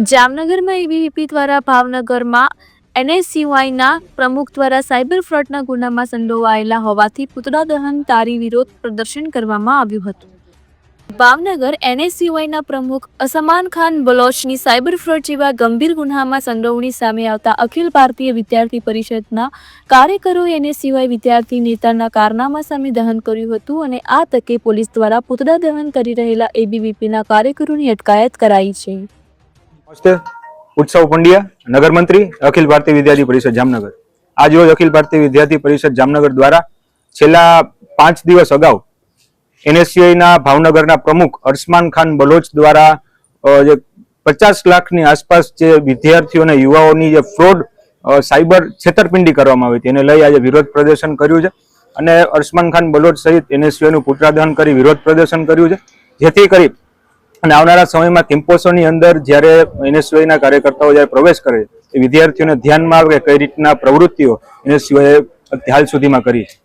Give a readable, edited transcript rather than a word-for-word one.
જામનગરમાં એબીવીપી દ્વારા ભાવનગરમાં એનએસયુઆઈના પ્રમુખ દ્વારા સાયબર ફ્રોડના ગુનામાં સંડોવાયેલા હોવાથી પુતળા દહન તારી વિરોધ પ્રદર્શન કરવામાં આવ્યું હતું. ભાવનગર એનએસયુઆઈના પ્રમુખ અસમાન ખાન બલોચની સાયબર ફ્રોડ જેવા ગંભીર ગુનામાં સંડોવણી સામે આવતા અખિલ ભારતીય વિદ્યાર્થી પરિષદના કાર્યકરોએ એનએસયુઆઈ વિદ્યાર્થી નેતાના કારનામા સામે દહન કર્યું હતું અને આ તકે પોલીસ દ્વારા પુતળા દહન કરી રહેલા એબીવીપીના કાર્યકરોની અટકાયત કરાઈ છે. નમસ્તે, ઉત્સવ પંડ્યા, નગર મંત્રી, અખિલ ભારતીય વિદ્યાર્થી પરિષદ જામનગર. આજ રોજ અખિલ ભારતીય વિદ્યાર્થી પરિષદ જામનગર દ્વારા છેલ્લા 5 દિવસ અગાઉ એનએસયુઆઈના ભાવનગરના પ્રમુખ અરસમાન ખાન બલોચ દ્વારા જે 50 લાખની આસપાસ જે વિદ્યાર્થીઓને યુવાઓની જે ફ્રોડ સાયબર છેતરપિંડી કરવામાં આવી હતી એને લઈ આજે વિરોધ પ્રદર્શન કર્યું છે અને અરસમાન ખાન બલોચ સહિત એનએસયુઆઈનું પુતળા દહન કરી વિરોધ પ્રદર્શન કર્યું છે, જેથી કરી અને આવનારા સમયમાં કેમ્પસોની અંદર જ્યારે એનએસયુઆઈના કાર્યકર્તાઓ જ્યારે પ્રવેશ કરે એ વિદ્યાર્થીઓને ધ્યાનમાં આવે કે કઈ રીતના પ્રવૃત્તિઓ એનએસયુઆઈએ હાલ સુધીમાં કરી છે.